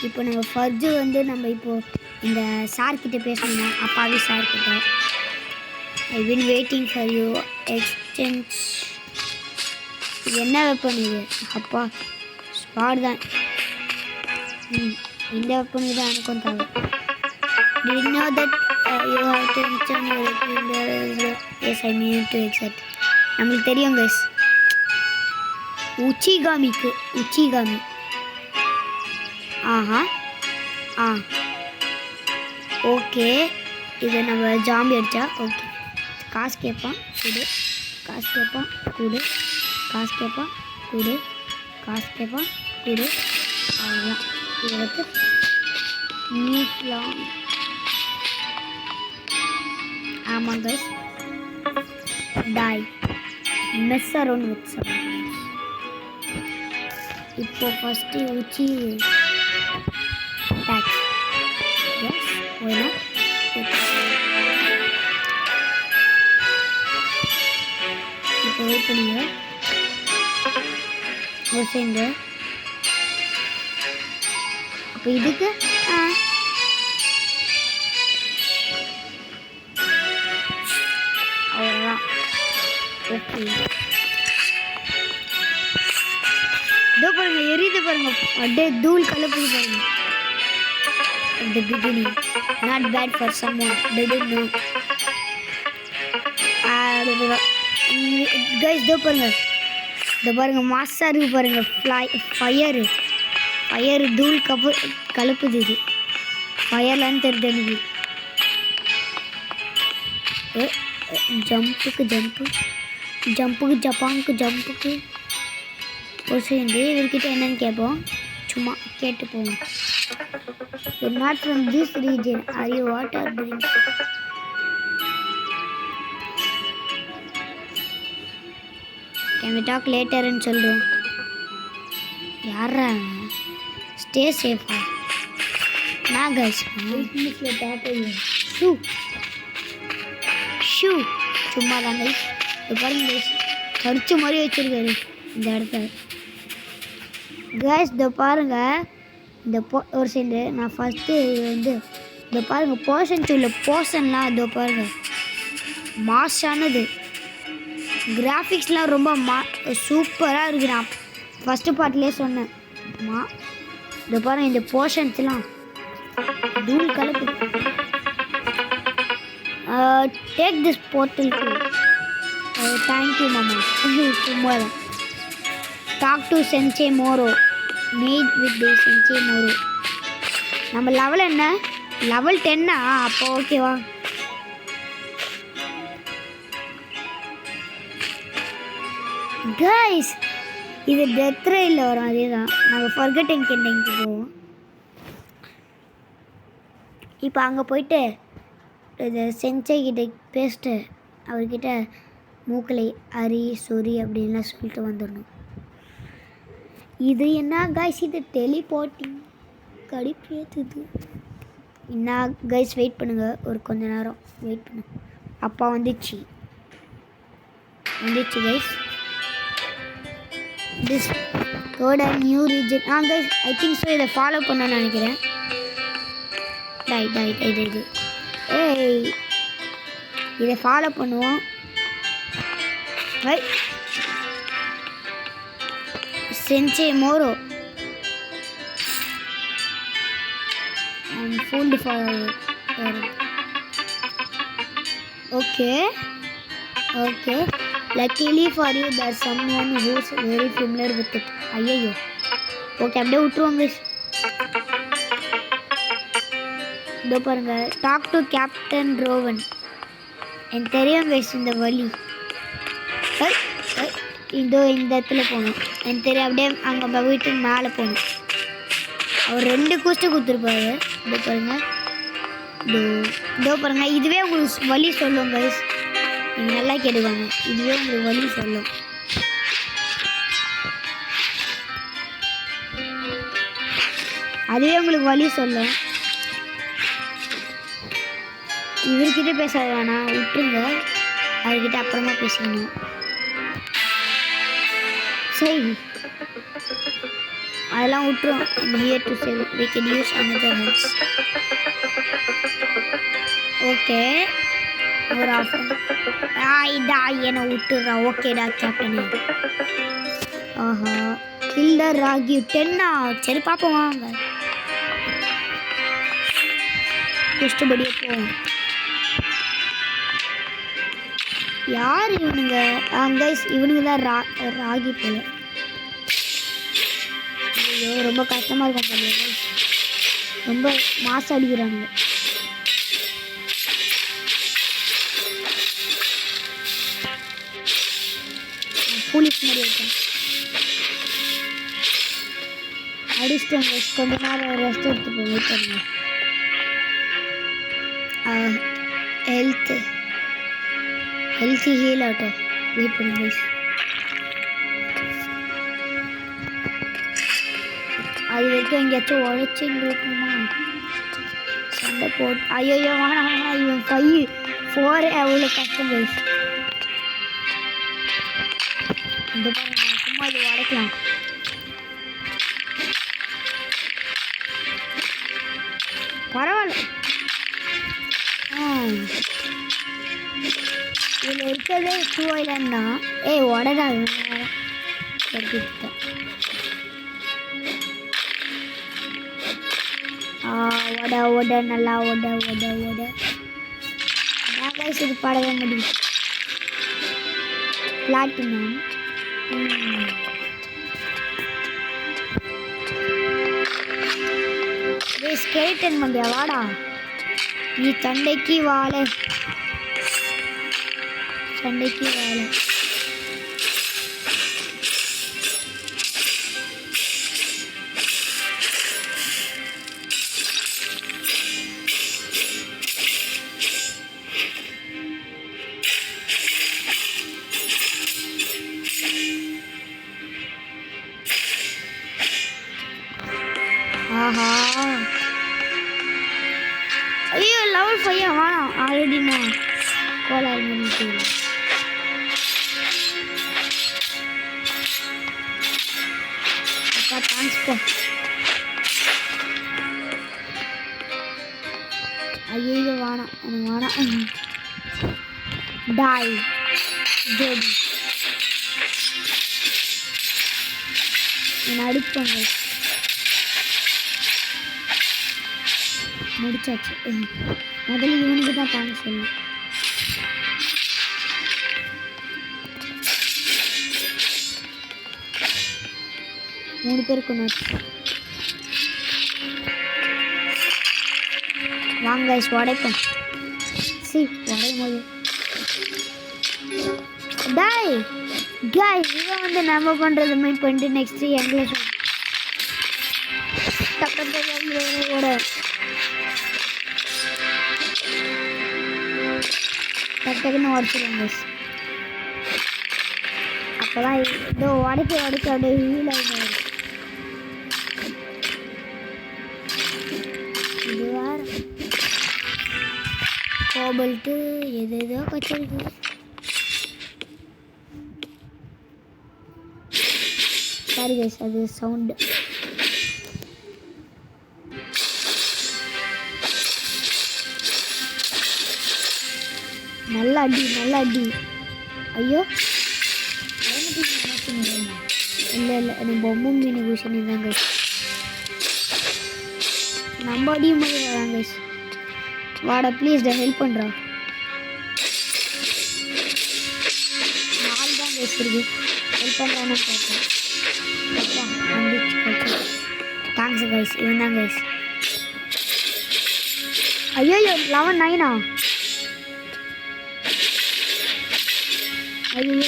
இப்போ நம்ம ஃபர்ஜு வந்து நம்ம இப்போது இந்த சார்கிட்ட பேசணுமா அப்பாவி சார்கிட்ட. I been waiting for you exchange. இது என்ன வெப்பன் இது? அப்பா ஸ்பாட் தான். இந்த வெப்பன் தான் எனக்கும் தேவை. Did you know that you have to return your equipment? Yes, I mean to accept. நம்மளுக்கு தெரியும் guys. உச்சிகாமி. ஆஹா ஓகே. இதை நம்ம ஜாம்பி அடித்தா ஓகே. காசு கேட்பான் கொடு, காசு கேட்பான் கொடு, காசு கேட்பான் கொடு, காசு கேட்பான் கொடு. அவ்வளோதான். இதை வந்து நீட்லாம். ஆமாம் guys. die mess around with someone. இப்போ ஃபஸ்ட்டு உச்சி attack. yes why not. இப்போ வெயிட் பண்ணுங்க ஒரு செகண்ட். அப்போ இதுக்கு அவ்வளோதான். ஓகே இதோ பாருங்க எரியுது பாருங்க, அப்படியே தூள் கலப்புது பாருங்க. the beginning not bad for someone didn't know. guys இதோ பாருங்க மாசா இருக்கு பாருங்க. ஃபயர் தூள் கலப்புது. இது ஃபயர்லான்னு தெரியுது எனக்கு. ஜம்புக்கு ஒரு சேர்ந்து இவர்கிட்ட என்னன்னு கேட்போம். சும்மா கேட்டு போவோம். You're not from this region. Are you what are doing? Can we talk later and சொல்றோம். யாரா ஸ்டே சேஃபா நான் guys இங்கிலீஷ்ல டாட்டா ஷூ சும்மா தான் guys. இது பாருங்க guys கடிச்ச மாதிரி வச்சிருக்காரு இந்த இடத்த. guys இதை பாருங்க இந்த ஒரு செகண்டு நான் ஃபஸ்ட்டு வந்து இதை பாருங்கள் போர்ஷன்லாம் இதோ பாருங்கள் மாஸானது. கிராஃபிக்ஸ்லாம் ரொம்ப சூப்பராக இருக்குது. நான் ஃபஸ்ட்டு பார்ட்லேயே சொன்னேன் இதை பாருங்கள் இந்த போர்ஷன்ஸ்லாம் தூள் கலப்பு. டேக் திஸ் போர்ட்டல் தேங்க்யூ மாமா. சும்மா talk to Sensei Moro. Meet with the Sensei Moro. நம்ம லெவல் என்ன? லெவல் 10. அப்போ ஓகேவா? கைஸ் இது டெத் ரேயில் வரும். அதே தான் நம்ம ஃபர்கட்டிங் கேண்டிங்க்கு போவோம். இப்போ அங்கே போயிட்டு இது சென்சை கிட்ட பேசிட்டு அவர்கிட்ட மூக்கலை அரி சொரி அப்படின்லாம் சொல்லிட்டு வந்துடணும். இது என்ன கைஸ் இது டெலிபோர்ட்டிங் கடிப்பேத்துது. என்ன கைஸ் வெயிட் பண்ணுங்கள் ஒரு கொஞ்ச நேரம் வெயிட் பண்ணுங்க. அப்பா வந்துச்சு guys. This third and new region. Guys I think so இதை ஃபாலோ பண்ணணும்னு நினைக்கிறேன். இது ஏய் இதை ஃபாலோ பண்ணுவோம். Right Sensei Moro and fooled for okay luckily for you there's someone who's very familiar with it. ஐயோ ஓகே அப்படியே விட்டுருவாங்க. இதோ பாருங்க டாக் டு கேப்டன் ரோவன். எனக்கு தெரியும் கைஸ் இந்த வழி. இதோ இந்த இடத்துல போகணும் எனக்கு தெரியும். அப்படியே அங்கே வீட்டுக்கு மேலே போகணும். அவர் 2 கூஸ்ட்டு கொடுத்துருப்பாரு. இதோ பாருங்க இதுவே உங்களுக்கு வழி சொல்லும் கைஸ். நீங்கள் நல்லா கேட்டுவாங்க. இதுவே உங்களுக்கு வழி சொல்லும். அதுவே உங்களுக்கு வழி சொல்லும். இவர்கிட்ட பேசாத வேணாம் விட்டுருங்க. அவர்கிட்ட அப்புறமா பேசணும். சரி அதெல்லாம் விட்டுரும். Here to save we can use another ones. Okay ஒரு ஆஃபர் இதா என்னை விட்டுறா. ஓகேடா கேப்டனே. ஆஹா கில்லர் ராகி 10ஆ? சரி பார்ப்போம் வாங்க. கஷ்டப்படியே போவோம். யார் இவனுங்க? கைஸ் இவனுங்க தான் ராகி போல. ஐயோ ரொம்ப கஷ்டமாக இருக்கும் போல. ரொம்ப மாசம் அடிக்கிறானுங்க. போலீஸ் மாதிரி இருக்கேன். அடிச்சிட்டேன். கொஞ்ச நேரம் ரெஸ்ட் எடுத்துப்போம். வெயிட் பண்ணுங்க. ஹெல்த்தி ஹீல் ஆகட்டும். வெயிட் பண்ணுங்க. அது வரைக்கும் எங்கேயாச்சும் உழைச்சி இருக்குமா சண்டை போட்டு. ஐயோ வேணாம் வேணாம். இவன் 5-4 எவ்வளோ கஷ்டம் போயிடுச்சு. இந்த பாருங்க சும்மா இது உடைக்கலாம். பரவாயில்ல. இதில் இருக்கிறதே 2 ஐலாண்ட் தான். உடனே கட்டிட்டேன். ஓட நல்லா ஓட. கைஸ் இது பாடவே முடியும். பிளாட்டினம் ஸ்கெலிட்டன் மண்டியா வாடா. நீ சண்டைக்கு வாழ. ஆஹா ஐயோ லெவல் 5 வேணாம். ஆல்ரெடி நான் கோலார் பண்ணிட்டு அப்பா தேங்க்ஸ் போ. ஐயோ வேணாம் எனக்கு வேணாம். டாய் ஜோடி என்னை அடிப்பாங்க. முடிச்சாச்சு. முதல்ல இவனுக்கு தான் தாங்க சொல்லணும். மூணு பேருக்கு வாங்க உடைப்போம். உடையும் போது டாய் காய்ஸ் இவன் வந்து நம்ம பண்ணுறது மாதிரி பண்ணிட்டு நெக்ஸ்ட்டு எங்களை ஓட டக்குன்னு உடச்சிடுவாங்க. அப்போதான் இதோ உடைக்க அப்படியே ஹீல் ஆகிடும். இது வேறு கோபல்ட்டு எதோ கச்சிருக்கு. சாரி கைஸ் அது சவுண்டு. நல்லா அடி. ஐயோ இல்லை எனக்கு பொம்மை மீன் குஷன் தாங்க. நம்ம அடியும் போது வராங்க. வாடா ப்ளீஸ் ஹெல்ப் பண்ணுறா. 4 தான் இருக்கு. ஹெல்ப் பண்ணுறான்னு பார்த்தேன். Thanks guys. இவன் தான் கைஸ். ஐயோ 11-9 ஐயோ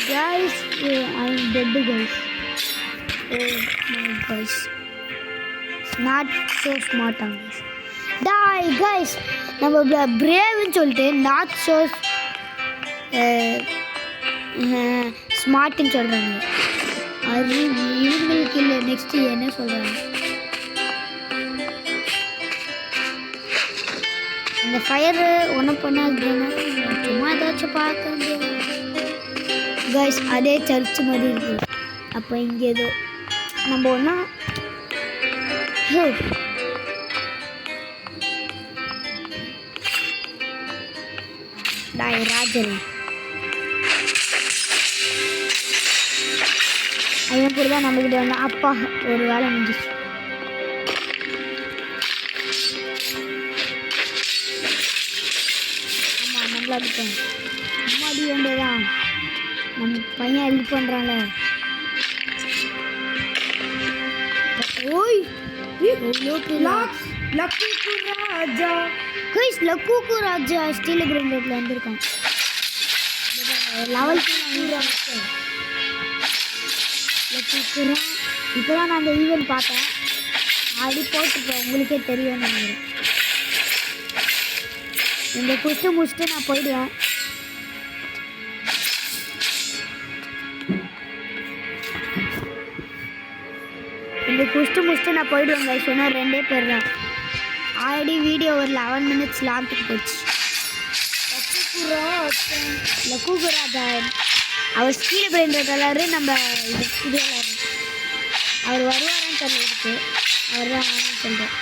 guys I'm dead guys. Oh my guys not so smart guys. Die guys நம்ம brave சொல்லிட்டு not so smart ன்னு சொல்றாங்க. அது இவங்களுக்கு இல்லை. நெக்ஸ்ட் என்ன சொல்றாங்க? இந்த ஃபயர் ஒன்றும் பண்ணாதுன்னா சும்மா ஏதாச்சும் பார்க்க முடியாது கைஸ். அதே சர்ச் மாதிரி இருக்குது. அப்போ இங்கே ஏதோ நம்ம ஒன்றா டாய் ராஜன் அவன் கூட தான் நம்மக்கிட்ட வந்தான். அப்பா ஒரு வேலை முடிஞ்சிச்சு. ஆமாம் நம்மளா இருக்கோம். அம்மா அடி வேண்டியதான். நம்ம பையன் ஹெல்ப் பண்ணுறான்ல. ஓய் ராஜா கைஸ் லக்கூக்கு ராஜா ஸ்டீல் பிராண்டட்ல வந்திருக்கான். லெவல் இப்போ தான் நான் அந்த ஈவெண்ட் பார்த்தேன். அப்படி போட்டுருப்பேன், உங்களுக்கே தெரியும் நினைக்கிறேன். இந்த குஸ்ட்டு முடிச்சுட்டு நான் போயிடுவேன். இந்த குஸ்ட்டு முடிச்சுட்டு நான் போயிடுவேன் கைஸ். சொன்னால் 2 பேர் தான். ஆல்ரெடி வீடியோ ஒரு 11 minutes லாத்துக்கு போச்சு. லக்கூக்கு ராஜா அவர் ஸ்கீல் பிராண்ட் கலரு நம்ம இது கலரு. அவர் வருவாரான்னு தெரியல. இதுக்கு அவர் தான் வேணும்னு சொல்கிறேன்.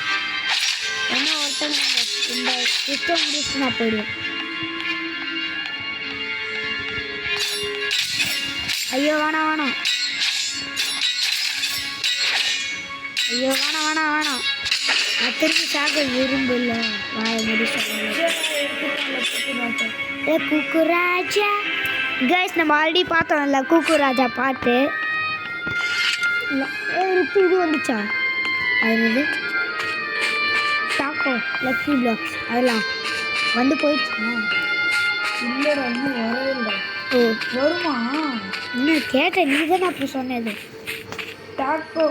என்ன ஒருத்தங்க இந்த குஸ்ட்டை முடிச்சுட்டு நான் போயிடுவேன். ஐயோ வேணாம் வேணாம், ஐயோ வேணாம் வேணாம் வேணாம். நான் திரும்பி சாக விரும்பல. வாய முடி குக்குராஜா கைஸ். நம்ம ஆல்ரெடி பார்த்தோம்ல குக்குராஜா பாட்டு. இது வந்துச்சா? அது டாக்கோ லக்கி பிளாக்ஸ் அதெல்லாம் வந்து போயிடுச்சா? இல்லைடா இன்னும் வரவே இல்லை. ஓ வருமா? இன்னும் கேட்டேன், நீ தான் அப்போ சொன்னது. டாக்கோ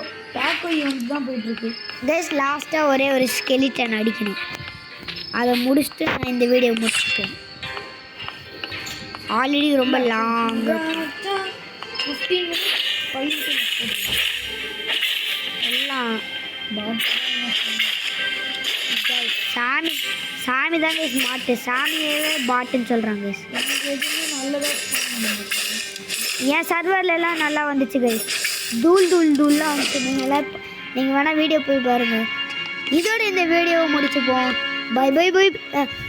ஈவெண்ட் தான் போயிட்டுருக்கு கைஸ். லாஸ்ட்டாக ஒரே ஒரு ஸ்கெலிட்டன் அடிக்கணும். அதை முடிச்சுட்டு நான் இந்த வீடியோ முடிச்சுட்டேன். ஆல்ரெடி ரொம்ப லாங்காக எல்லாம் சாமி தான் கைஸ் மாட்டு. சாமியவே பாட்டுன்னு சொல்கிறாங்க கைஸ். என் சர்வர்லாம் நல்லா வந்துச்சு கைஸ். தூள்லாம் வந்துச்சு. நீங்கள் வேணால் வீடியோ போய் பாருங்கள். இதோட இந்த வீடியோவை முடிச்சுப்போம். Bye bye bye.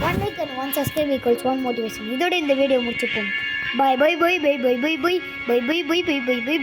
1 like and 1 subscribe equals 1 motivation. இதோட இந்த வீடியோ முடிச்சுப்போம். Bye bye bye bye bye bye bye bye bye bye bye bye by.